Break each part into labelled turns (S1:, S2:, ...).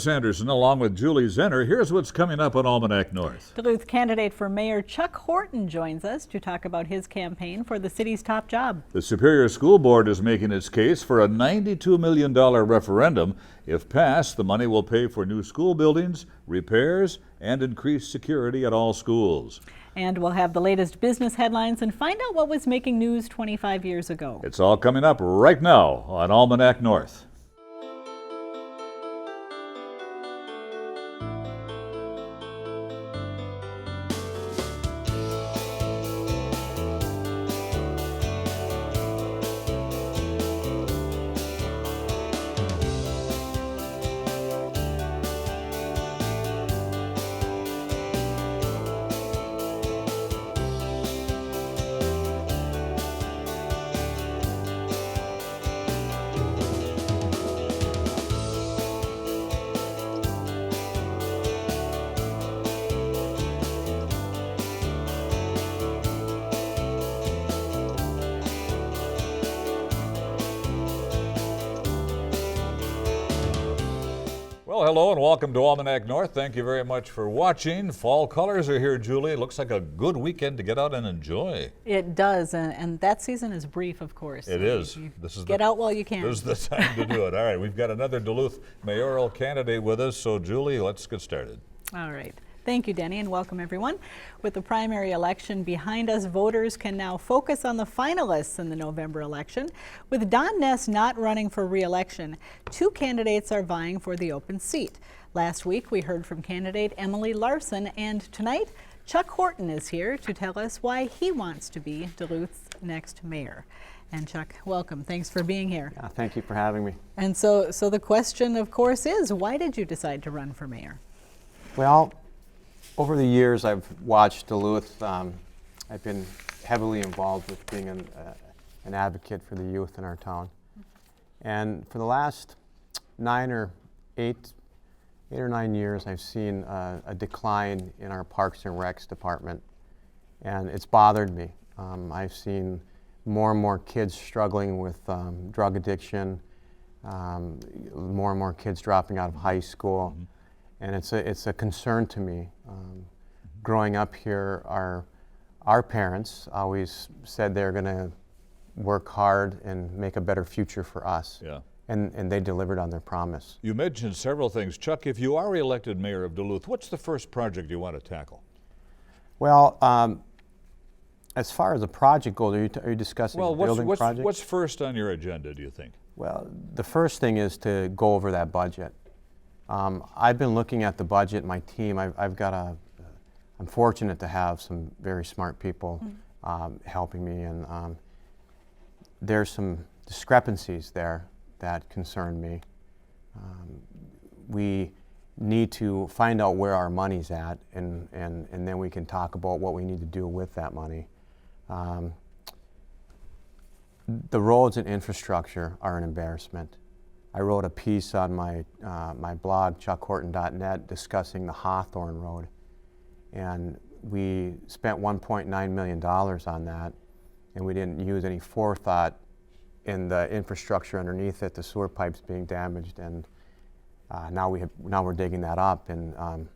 S1: Sanderson along with Julie Zenner. Here's what's coming up on Almanac North.
S2: Duluth candidate for mayor Chuck Horton joins us to talk about his campaign for the city's top job.
S1: The Superior School Board is making its case for a $92 million referendum. If passed, the money will pay for new school buildings, repairs, and increased security at all schools.
S2: And we'll have the latest business headlines and find out what was making news 25 years ago.
S1: It's all coming up right now on Almanac North. Well, hello and welcome to Almanac North. Thank you very much for watching. Fall colors are here, Julie. It looks like a good weekend to get out and enjoy.
S2: It does, and that season is brief, of course.
S1: It is.
S2: Get out while you can.
S1: This is the time to do it. All right, we've got another Duluth mayoral candidate with us, so Julie, let's get started.
S2: All right. Thank you, Denny, and welcome everyone. With the primary election behind us, voters can now focus on the finalists in the November election. With Don Ness not running for re-election, two candidates are vying for the open seat. Last week, we heard from candidate Emily Larson, and tonight, Chuck Horton is here to tell us why he wants to be Duluth's next mayor. And Chuck, welcome. Thanks for being here.
S3: Yeah, thank you for having me.
S2: And so the question, of course, is why did you decide to run for mayor?
S3: Well, over the years, I've watched Duluth. I've been heavily involved with being an advocate for the youth in our town. And for the last 8 or 9 years, I've seen a decline in our Parks and Recs department, and it's bothered me. I've seen more and more kids struggling with drug addiction, more and more kids dropping out of high school. Mm-hmm. And it's a concern to me. Growing up here, our parents always said they're going to work hard and make a better future for us. Yeah. And they delivered on their promise.
S1: You mentioned several things. Chuck, if you are elected mayor of Duluth, what's the first project you want to tackle?
S3: Well, as far as the project goes, are you discussing the building project?
S1: What's first on your agenda, do you think?
S3: Well, the first thing is to go over that budget. I've been looking at the budget, my team. I'm fortunate to have some very smart people helping me, and there's some discrepancies there that concern me. We need to find out where our money's at, and then we can talk about what we need to do with that money. The roads and infrastructure are an embarrassment. I wrote a piece on my blog, chuckhorton.net, discussing the Hawthorne Road. And we spent $1.9 million on that, and we didn't use any forethought in the infrastructure underneath it, the sewer pipes being damaged, and now we're digging that up. And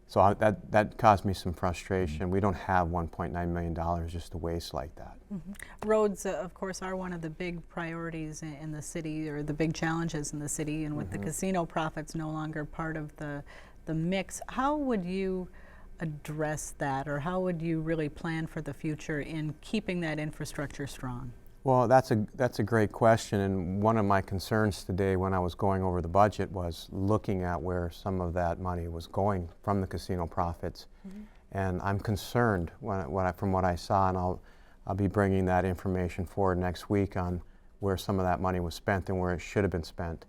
S3: so that caused me some frustration. We don't have $1.9 million just to waste like that.
S2: Mm-hmm. Roads, of course, are one of the big priorities in the city, or the big challenges in the city, and with the casino profits no longer part of the mix, how would you address that, or how would you really plan for the future in keeping that infrastructure strong?
S3: Well, that's a great question, and one of my concerns today when I was going over the budget was looking at where some of that money was going from the casino profits. Mm-hmm. And I'm concerned from what I saw, and I'll be bringing that information forward next week on where some of that money was spent and where it should have been spent.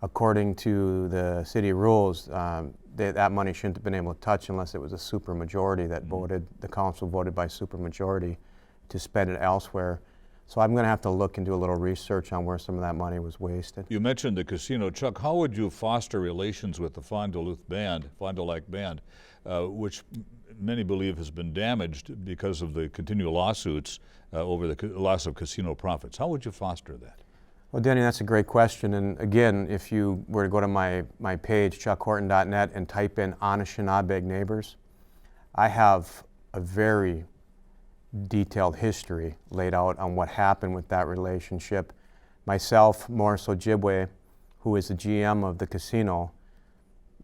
S3: According to the city rules, that money shouldn't have been able to touch unless it was a supermajority that voted, the council voted by supermajority to spend it elsewhere. So I'm going to have to look and do a little research on where some of that money was wasted.
S1: You mentioned the casino. Chuck, how would you foster relations with the Fond du Lac band, which many believe has been damaged because of the continual lawsuits over the loss of casino profits? How would you foster that?
S3: Well, Danny, that's a great question. And again, if you were to go to my page, chuckhorton.net, and type in Anishinaabe neighbors, I have a very detailed history laid out on what happened with that relationship. Myself, Morris Ojibwe, who is the GM of the casino,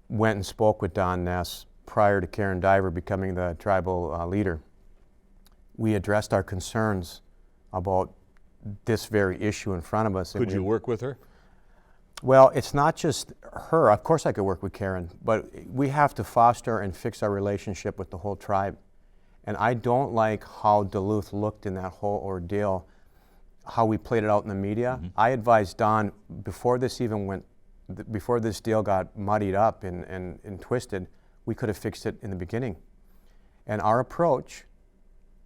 S3: went and spoke with Don Ness prior to Karen Diver becoming the tribal leader. We addressed our concerns about this very issue in front of us.
S1: Could you work with her?
S3: Well, it's not just her. Of course I could work with Karen, but we have to foster and fix our relationship with the whole tribe. And I don't like how Duluth looked in that whole ordeal, how we played it out in the media.
S1: Mm-hmm.
S3: I advised Don, before this deal got muddied up and twisted, we could have fixed it in the beginning. And our approach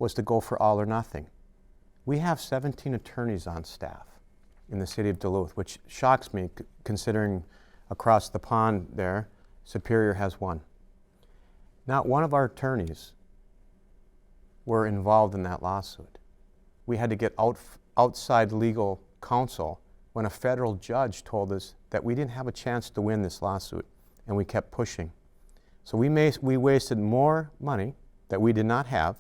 S3: was to go for all or nothing. We have 17 attorneys on staff in the city of Duluth, which shocks me considering across the pond there, Superior has one. Not one of our attorneys were involved in that lawsuit. We had to get outside legal counsel when a federal judge told us that we didn't have a chance to win this lawsuit, and we kept pushing. So we wasted more money that we did not have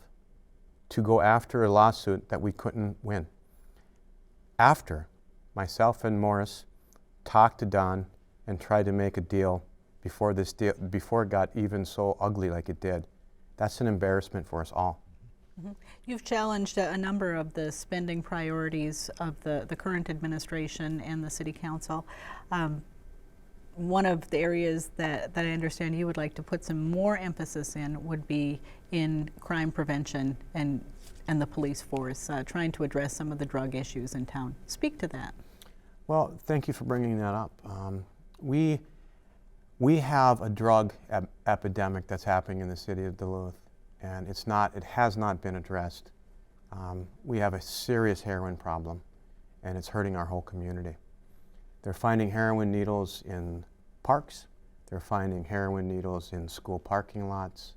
S3: to go after a lawsuit that we couldn't win. After myself and Morris talked to Don and tried to make a deal before it got even so ugly like it did, that's an embarrassment for us all.
S2: Mm-hmm. You've challenged a number of the spending priorities of the current administration and the City Council. One of the areas that I understand you would like to put some more emphasis in would be in crime prevention and the police force, trying to address some of the drug issues in town. Speak to that.
S3: Well, thank you for bringing that up. We have a drug epidemic that's happening in the city of Duluth, and it has not been addressed. We have a serious heroin problem, and it's hurting our whole community. They're finding heroin needles in parks. They're finding heroin needles in school parking lots,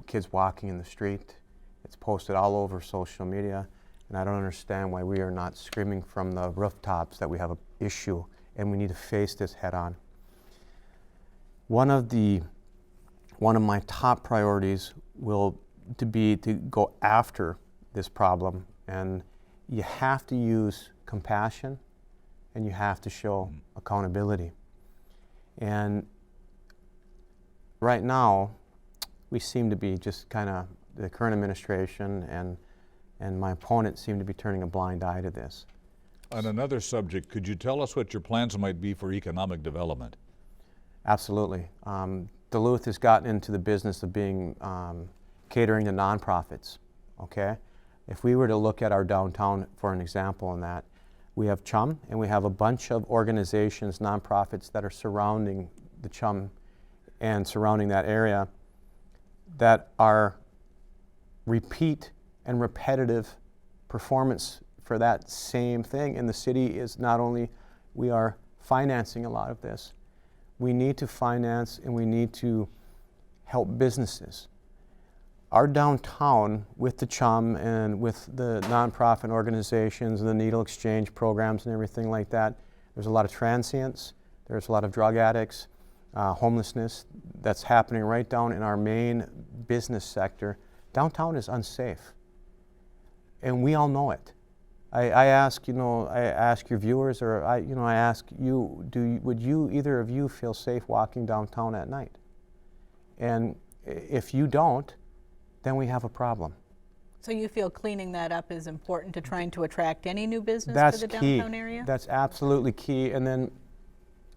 S3: kids walking in the street. It's posted all over social media, and I don't understand why we are not screaming from the rooftops that we have an issue and we need to face this head on. One of my top priorities will be to go after this problem, and you have to use compassion and you have to show accountability. And right now, we seem to be just kind of, the current administration and my opponent seem to be turning a blind eye to this.
S1: On another subject, could you tell us what your plans might be for economic development?
S3: Absolutely. Duluth has gotten into the business of being catering to nonprofits, okay? If we were to look at our downtown for an example in that, we have CHUM, and we have a bunch of organizations, nonprofits that are surrounding the CHUM and surrounding that area that are repeat and repetitive performance for that same thing. And the city is not only, we are financing a lot of this. We need to finance and we need to help businesses. Our downtown, with the CHUM and with the nonprofit organizations and the needle exchange programs and everything like that, there's a lot of transients, there's a lot of drug addicts, homelessness that's happening right down in our main business sector. Downtown is unsafe, and we all know it. I ask your viewers, or I ask you, would either of you feel safe walking downtown at night? And if you don't, then we have a problem.
S2: So you feel cleaning that up is important to trying to attract any new business
S3: That's
S2: to the
S3: key.
S2: downtown area?
S3: That's absolutely key. And then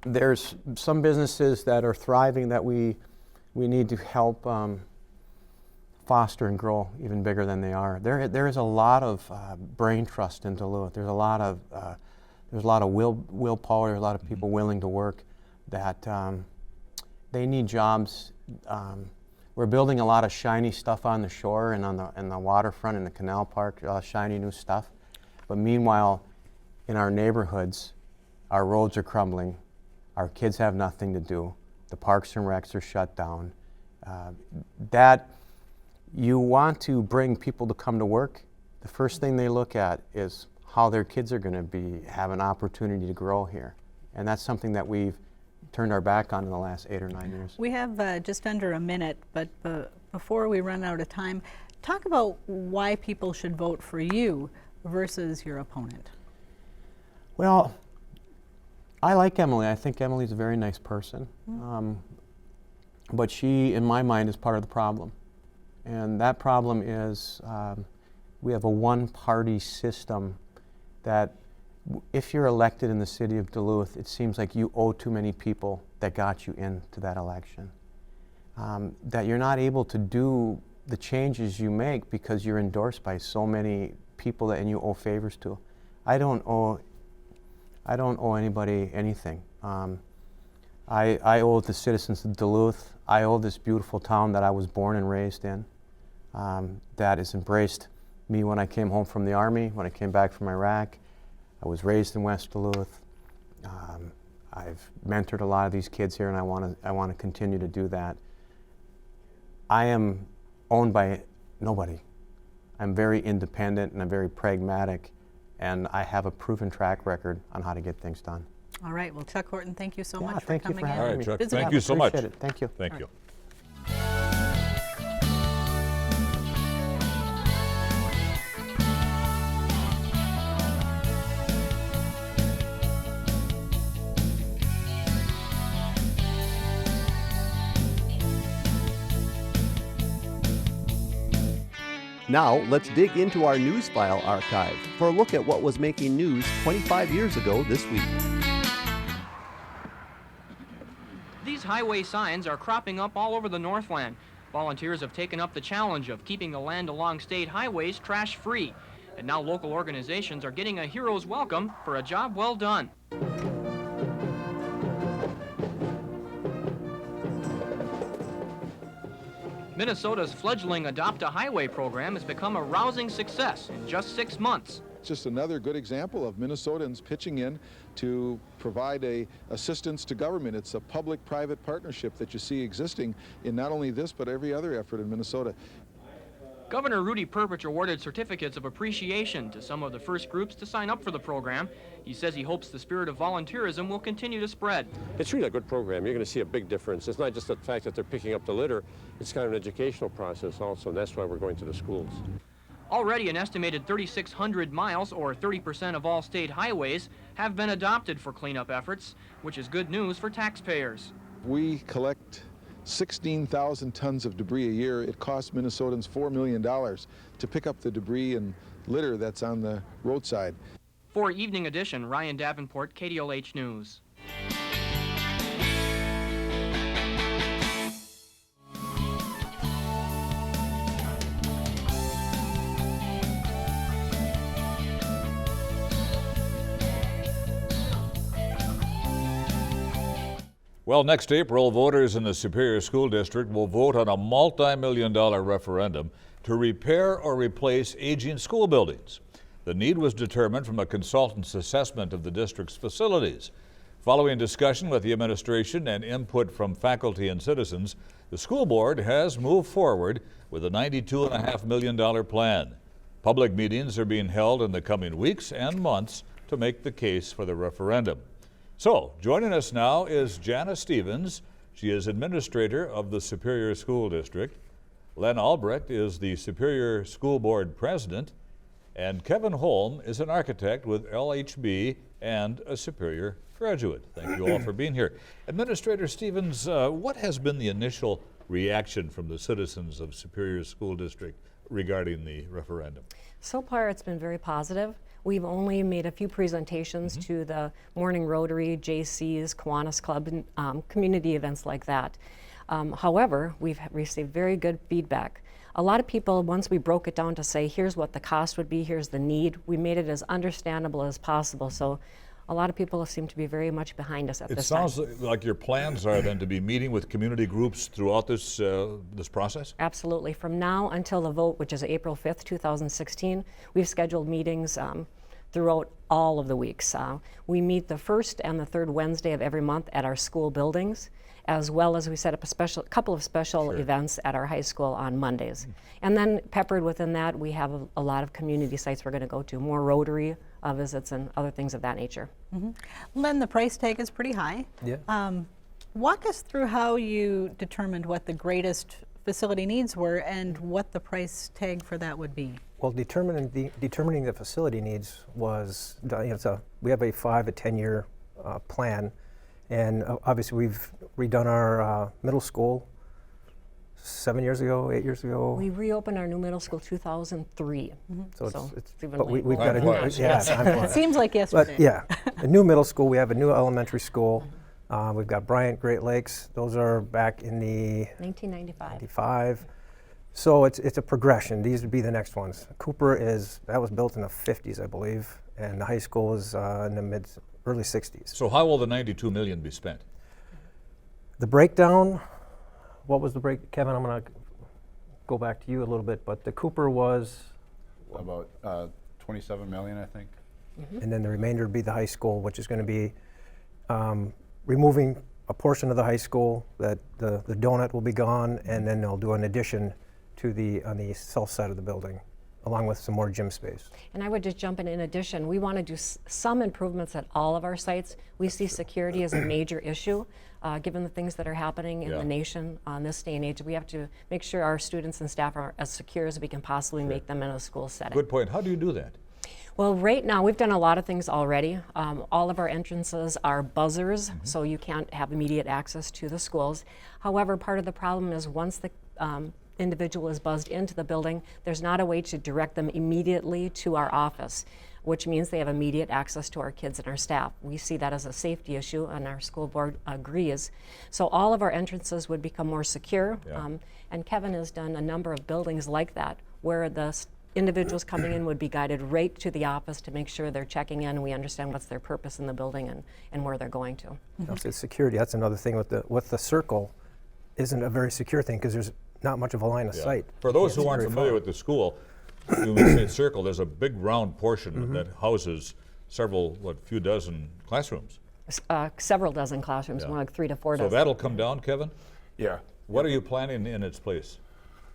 S3: there's some businesses that are thriving that we need to help foster and grow even bigger than they are. There is a lot of brain trust in Duluth. There's a lot of willpower. There's a lot of people willing to work. That they need jobs. We're building a lot of shiny stuff on the shore and on the waterfront in the canal park. Shiny new stuff. But meanwhile, in our neighborhoods, our roads are crumbling. Our kids have nothing to do. The parks and recs are shut down. You want to bring people to come to work, the first thing they look at is how their kids are going to have an opportunity to grow here. And that's something that we've turned our back on in the last 8 or 9 years.
S2: We have just under a minute, but before we run out of time, talk about why people should vote for you versus your opponent.
S3: Well, I like Emily. I think Emily's a very nice person. But she, in my mind, is part of the problem. And that problem is we have a one-party system that if you're elected in the city of Duluth, it seems like you owe too many people that got you into that election. That you're not able to do the changes you make because you're endorsed by so many people that and you owe favors to. I don't owe anybody anything. I owe the citizens of Duluth. I owe this beautiful town that I was born and raised in, that has embraced me when I came home from the Army, when I came back from Iraq. I was raised in West Duluth. I've mentored a lot of these kids here, and I want to continue to do that. I am owned by nobody. I'm very independent and I'm very pragmatic, and I have a proven track record on how to get things done.
S2: All right. Well, Chuck Horton, thank you so much for
S3: thank you
S2: coming
S3: for
S2: in.
S3: having
S1: All right,
S3: me.
S1: Chuck,
S2: Visit
S1: thank
S2: us.
S1: you so much.
S3: Appreciate it. Thank you.
S1: Thank you.
S4: Now, let's dig into our news file archive for a look at what was making news 25 years ago this week.
S5: These highway signs are cropping up all over the Northland. Volunteers have taken up the challenge of keeping the land along state highways trash-free. And now local organizations are getting a hero's welcome for a job well done. Minnesota's fledgling Adopt a Highway program has become a rousing success in just 6 months.
S6: It's just another good example of Minnesotans pitching in to provide assistance to government. It's a public-private partnership that you see existing in not only this, but every other effort in Minnesota.
S5: Governor Rudy Perpich awarded certificates of appreciation to some of the first groups to sign up for the program. He says he hopes the spirit of volunteerism will continue to spread.
S7: It's really a good program. You're going to see a big difference. It's not just the fact that they're picking up the litter. It's kind of an educational process also, and that's why we're going to the schools.
S5: Already an estimated 3,600 miles, or 30% of all state highways, have been adopted for cleanup efforts, which is good news for taxpayers.
S6: We collect 16,000 tons of debris a year. It costs Minnesotans $4 million to pick up the debris and litter that's on the roadside.
S5: For Evening Edition, Ryan Davenport, KDLH News.
S1: Well, next April, voters in the Superior School District will vote on a multi-million-dollar referendum to repair or replace aging school buildings. The need was determined from a consultant's assessment of the district's facilities. Following discussion with the administration and input from faculty and citizens, the school board has moved forward with a $92.5 million plan. Public meetings are being held in the coming weeks and months to make the case for the referendum. So, joining us now is Janna Stevens. She is administrator of the Superior School District. Len Albrecht is the Superior School Board president. And Kevin Holm is an architect with LHB and a Superior graduate. Thank you all for being here. Administrator Stevens, what has been the initial reaction from the citizens of Superior School District regarding the referendum?
S8: So far, it's been very positive. We've only made a few presentations to the Morning Rotary, JC's, Kiwanis Club, and community events like that. However, we've received very good feedback. A lot of people, once we broke it down to say, here's what the cost would be, here's the need, we made it as understandable as possible. So a lot of people seem to be very much behind us at this time.
S1: It sounds like your plans are then to be meeting with community groups throughout this this process?
S8: Absolutely. From now until the vote, which is April 5th, 2016, we've scheduled meetings throughout all of the weeks. We meet the first and the third Wednesday of every month at our school buildings, as well as we set up a couple of special events at our high school on Mondays. And then peppered within that, we have a lot of community sites we're going to go to, more Rotary, visits and other things of that nature.
S2: Len, the price tag is pretty high.
S9: Yeah.
S2: Walk us through how you determined what the greatest facility needs were and what the price tag for that would be.
S9: Well, determining the facility needs was, we have a 5 to 10 year plan, and obviously we've redone our middle school 7 years ago, 8 years ago.
S8: We reopened our new middle school 2003.
S9: So
S8: it's even
S9: but
S8: way
S9: we've
S8: more
S9: got a
S8: than
S9: new,
S8: that.
S9: yeah, time
S2: It
S9: flies.
S2: seems like yesterday.
S9: But yeah, a new middle school. We have a new elementary school. We've got Bryant, Great Lakes. Those are back in the
S8: 1995.
S9: 95. So it's a progression. These would be the next ones. Cooper that was built in the 50s, I believe, and the high school was in the early 60s.
S1: So how will the $92 million be spent?
S9: The breakdown, what was the break? Kevin, I'm going to go back to you a little bit, but the Cooper was,
S10: About 27 million, I think.
S9: and then the remainder would be the high school, which is going to be removing a portion of the high school, that the donut will be gone, and then they'll do an addition to on the south side of the building, along with some more gym space.
S8: And I would just jump in addition, we want to do some improvements at all of our sites. We see security as a major issue, given the things that are happening in the nation on this day and age. We have to make sure our students and staff are as secure as we can possibly make them in a school setting.
S1: Good point. How do you do that?
S8: Well, right now, we've done a lot of things already. All of our entrances are buzzers, so you can't have immediate access to the schools. However, part of the problem is once the individual is buzzed into the building, there's not a way to direct them immediately to our office, which means they have immediate access to our kids and our staff. We see that as a safety issue, and our school board agrees. So all of our entrances would become more secure, and Kevin has done a number of buildings like that, where the individuals coming in would be guided right to the office to make sure they're checking in and we understand what's their purpose in the building and where they're going to.
S9: Now, so security, that's another thing with the circle, isn't a very secure thing because there's not much of a line of sight.
S1: For those who
S9: It's
S1: aren't
S9: very
S1: familiar
S9: far.
S1: with the school, when we say circle, there's a big round portion that houses several, few dozen classrooms.
S8: Several dozen classrooms, more like 3 to 4
S1: So
S8: dozen.
S1: that'll come down, Kevin?
S10: Yeah.
S1: What are you planning in its place?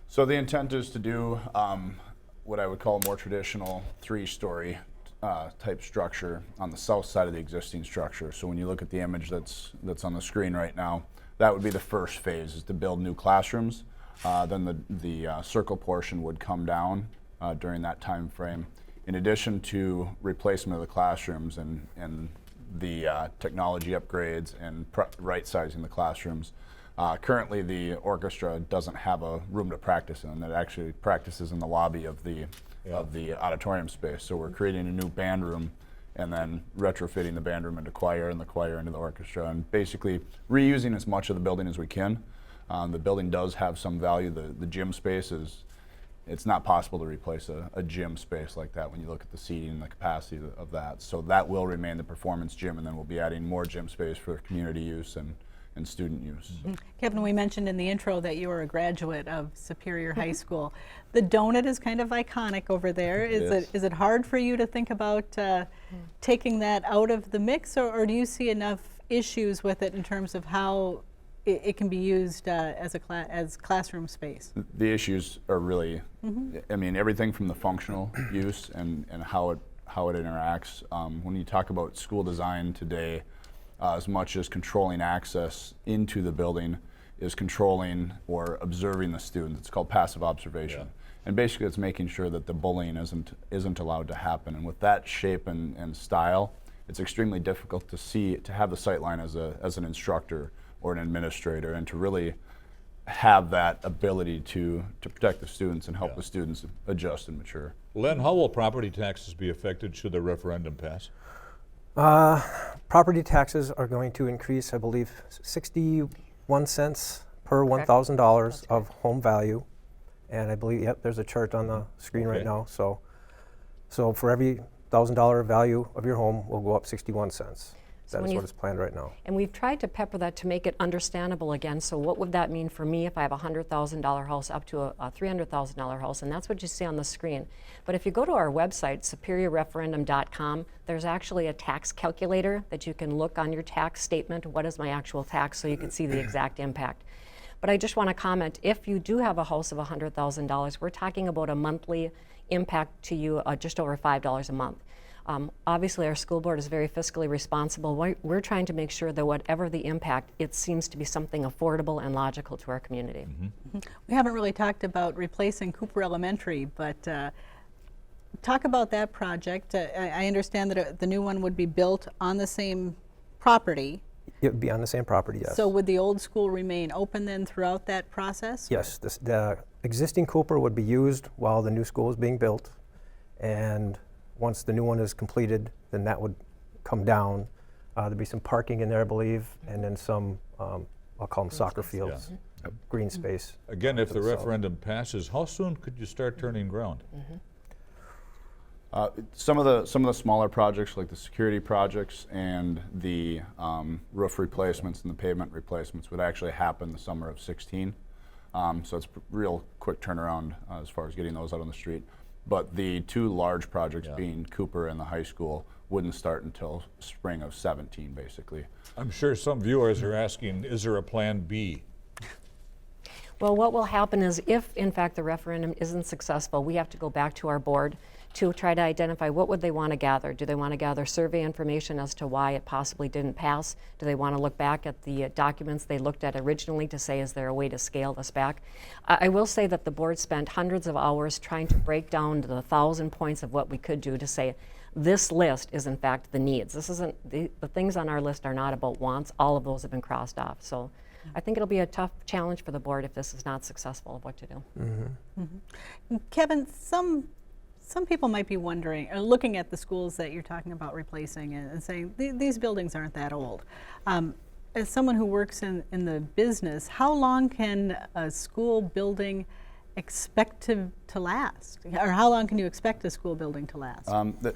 S10: So the intent is to do what I would call a more traditional 3-story type structure on the south side of the existing structure. So when you look at the image that's on the screen right now, that would be the first phase, is to build new classrooms. Then the circle portion would come down during that time frame. In addition to replacement of the classrooms and the technology upgrades and right-sizing the classrooms, currently the orchestra doesn't have a room to practice in. It actually practices in the lobby of the auditorium space. So we're creating a new band room and then retrofitting the band room into choir and the choir into the orchestra, and basically reusing as much of the building as we can. The building does have some value. The gym space it's not possible to replace a gym space like that when you look at the seating and the capacity of that. So that will remain the performance gym, and then we'll be adding more gym space for community use and student use.
S2: Kevin, we mentioned in the intro that you are a graduate of Superior High School. The donut is kind of iconic over there. Is it hard for you to think about taking that out of the mix, or do you see enough issues with it in terms of how it can be used as classroom space?
S10: The issues are really, I mean, everything from the functional use and how it interacts. When you talk about school design today, as much as controlling access into the building is controlling or observing the students. It's called passive observation. And basically it's making sure that the bullying isn't allowed to happen. And with that shape and style, it's extremely difficult to have the sightline as an instructor or an administrator, and to really have that ability to protect the students and help the students adjust and mature.
S1: Len, how will property taxes be affected should the referendum pass?
S9: Property taxes are going to increase, I believe, 61 cents per $1,000 of home value. And I believe, there's a chart on the screen right now. So for every $1,000 value of your home will go up 61 cents.
S8: So
S9: That is what is planned right now.
S8: And we've tried to pepper that to make it understandable again. So what would that mean for me if I have a $100,000 house up to a $300,000 house? And that's what you see on the screen. But if you go to our website, superiorreferendum.com, there's actually a tax calculator that you can look on your tax statement. What is my actual tax? So you can see the exact impact. But I just want to comment, if you do have a house of $100,000, we're talking about a monthly impact to you just over $5 a month. Obviously, our school board is very fiscally responsible. We're trying to make sure that whatever the impact, it seems to be something affordable and logical to our community.
S2: We haven't really talked about replacing Cooper Elementary, but talk about that project. I understand that the new one would be built on the same property.
S9: It would be on the same property, yes.
S2: So would the old school remain open then throughout that process?
S9: Yes, the existing Cooper would be used while the new school is being built, and once the new one is completed, then that would come down. There'd be some parking in there, I believe, and then some, I'll call them soccer fields, green space.
S1: Again, if the referendum passes, how soon could you start turning ground?
S10: Some of the smaller projects, like the security projects and the roof replacements and the pavement replacements, would actually happen the summer of 16. So it's a real quick turnaround as far as getting those out on the street. But the two large projects, being Cooper and the high school, wouldn't start until spring of 17, basically.
S1: I'm sure some viewers are asking, is there a plan B?
S8: Well, what will happen is if, in fact, the referendum isn't successful, we have to go back to our board to try to identify what would they want to gather. Do they want to gather survey information as to why it possibly didn't pass? Do they want to look back at the documents they looked at originally to say, is there a way to scale this back? I will say that the board spent hundreds of hours trying to break down to the 1,000 points of what we could do to say, this list is in fact the needs. This isn't, the things on our list are not about wants. All of those have been crossed off. So I think it'll be a tough challenge for the board if this is not successful of what to do.
S2: Kevin, some people might be wondering, or looking at the schools that you're talking about replacing and saying, these buildings aren't that old. As someone who works in the business, how long can a school building expect to last? Or how long can you expect a school building to last?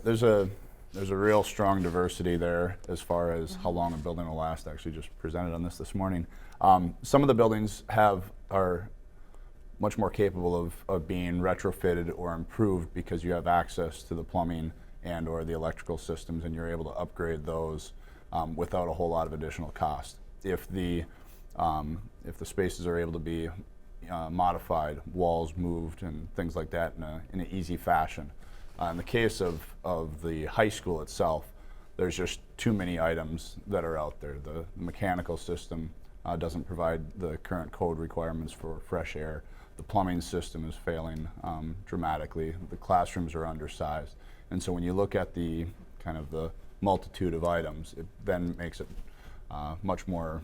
S10: There's a real strong diversity there as far as how long a building will last. I actually just presented on this morning. Some of the buildings are much more capable of being retrofitted or improved because you have access to the plumbing and or the electrical systems, and you're able to upgrade those without a whole lot of additional cost. If the spaces are able to be modified, walls moved and things like that in an easy fashion. In the case of the high school itself, there's just too many items that are out there. The mechanical system doesn't provide the current code requirements for fresh air. The plumbing system is failing dramatically. The classrooms are undersized. And so when you look at the kind of the multitude of items, it then makes it much more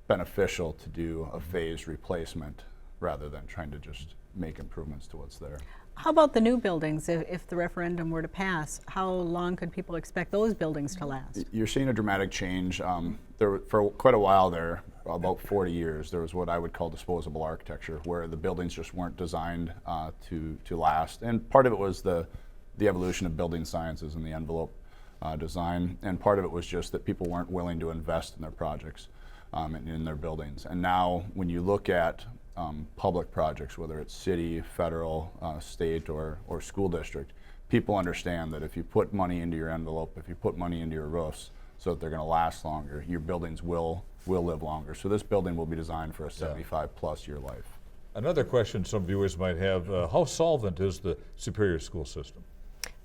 S10: beneficial to do a phased replacement rather than trying to just make improvements to what's there.
S2: How about the new buildings? If the referendum were to pass, how long could people expect those buildings to last?
S10: You're seeing a dramatic change. For quite a while there, about 40 years, there was what I would call disposable architecture, where the buildings just weren't designed to last. And part of it was the evolution of building sciences and the envelope design, and part of it was just that people weren't willing to invest in their projects and in their buildings. And now when you look at public projects, whether it's city, federal, state, or school district, people understand that if you put money into your envelope, if you put money into your roofs so that they're going to last longer, your buildings will live longer. So this building will be designed for a 75+ year life.
S1: Another question some viewers might have, how solvent is the Superior School System?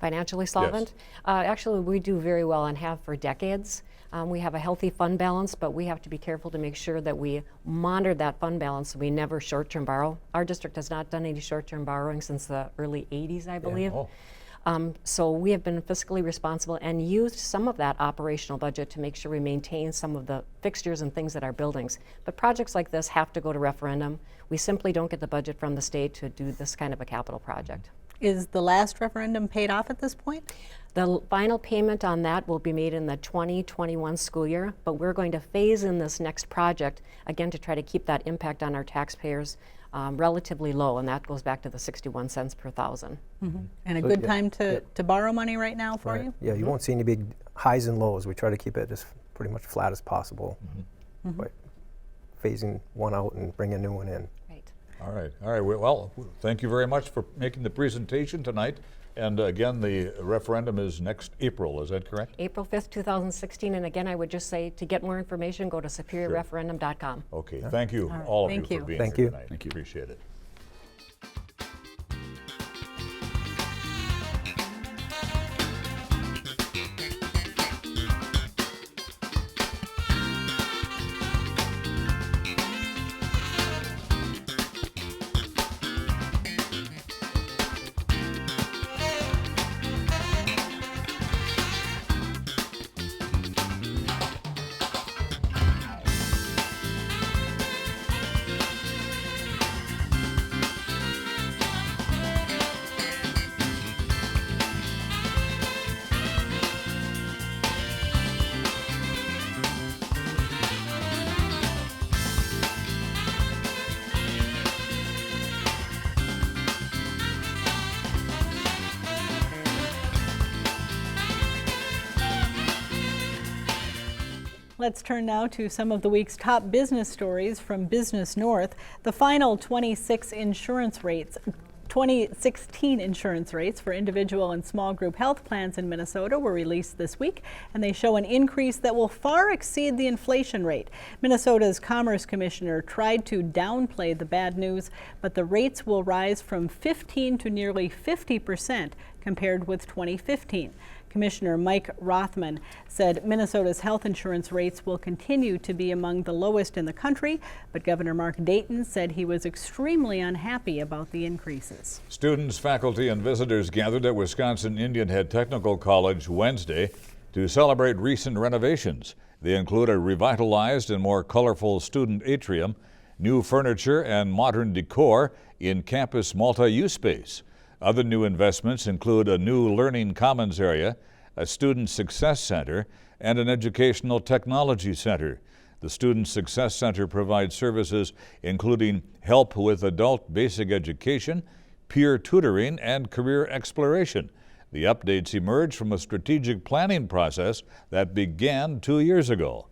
S8: Financially solvent? Yes. Actually, we do very well and have for decades. We have a healthy fund balance, but we have to be careful to make sure that we monitor that fund balance so we never short-term borrow. Our district has not done any short-term borrowing since the early 80s, I believe.
S1: Yeah.
S8: So we have been fiscally responsible and used some of that operational budget to make sure we maintain some of the fixtures and things at our buildings. But projects like this have to go to referendum. We simply don't get the budget from the state to do this kind of a capital project.
S2: Is the last referendum paid off at this point?
S8: The final payment on that will be made in the 2021 school year, but we're going to phase in this next project, again, to try to keep that impact on our taxpayers relatively low, and that goes back to the 61 cents per thousand.
S2: And a good time to borrow money right now for you?
S9: Yeah, you won't see any big highs and lows. We try to keep it as pretty much flat as possible, by phasing one out and bringing a new one in.
S1: All right. Well, thank you very much for making the presentation tonight. And again, the referendum is next April, is that correct?
S8: April 5th, 2016. And again, I would just say to get more information, go to superiorreferendum.com.
S1: Okay. Thank you, all of you, for being here tonight.
S10: Thank you.
S1: Appreciate it.
S2: Let's turn now to some of the week's top business stories from Business North. The final 2016 insurance rates for individual and small group health plans in Minnesota were released this week, and they show an increase that will far exceed the inflation rate. Minnesota's Commerce Commissioner tried to downplay the bad news, but the rates will rise from 15 to nearly 50% compared with 2015. Commissioner Mike Rothman said Minnesota's health insurance rates will continue to be among the lowest in the country, but Governor Mark Dayton said he was extremely unhappy about the increases.
S1: Students, faculty, and visitors gathered at Wisconsin Indian Head Technical College Wednesday to celebrate recent renovations. They include a revitalized and more colorful student atrium, new furniture, and modern decor in campus multi-use space. Other new investments include a new learning commons area, a student success center, and an educational technology center. The Student Success Center provides services including help with adult basic education, peer tutoring, and career exploration. The updates emerge from a strategic planning process that began 2 years ago.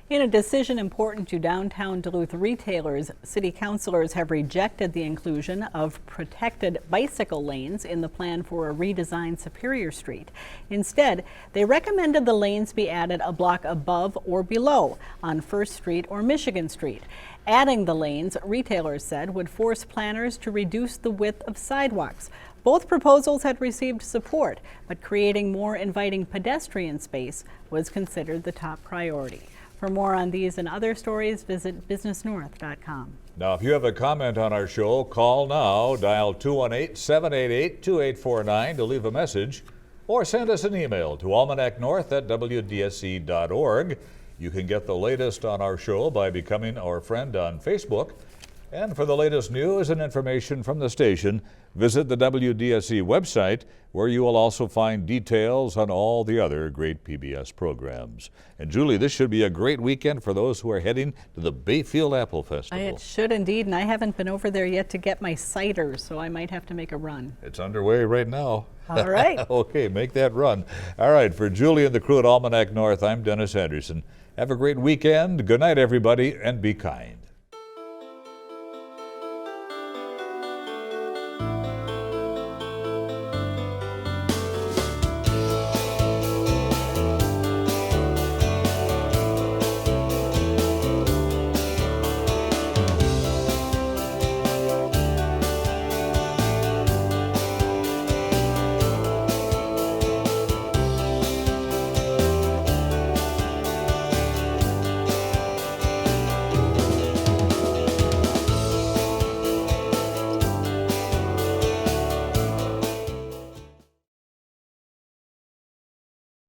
S2: In a decision important to downtown Duluth retailers, city councilors have rejected the inclusion of protected bicycle lanes in the plan for a redesigned Superior Street. Instead, they recommended the lanes be added a block above or below on First Street or Michigan Street. Adding the lanes, retailers said, would force planners to reduce the width of sidewalks. Both proposals had received support, but creating more inviting pedestrian space was considered the top priority. For more on these and other stories, visit businessnorth.com.
S1: Now, if you have a comment on our show, call now, dial 218-788-2849 to leave a message, or send us an email to almanacnorth@wdsc.org. You can get the latest on our show by becoming our friend on Facebook. And for the latest news and information from the station, visit the WDSC website, where you will also find details on all the other great PBS programs. And Julie, this should be a great weekend for those who are heading to the Bayfield Apple Festival.
S2: It should indeed, and I haven't been over there yet to get my cider, so I might have to make a run.
S1: It's underway right now.
S2: All right.
S1: Okay, make that run. All right, for Julie and the crew at Almanac North, I'm Dennis Anderson. Have a great weekend. Good night, everybody, and be kind.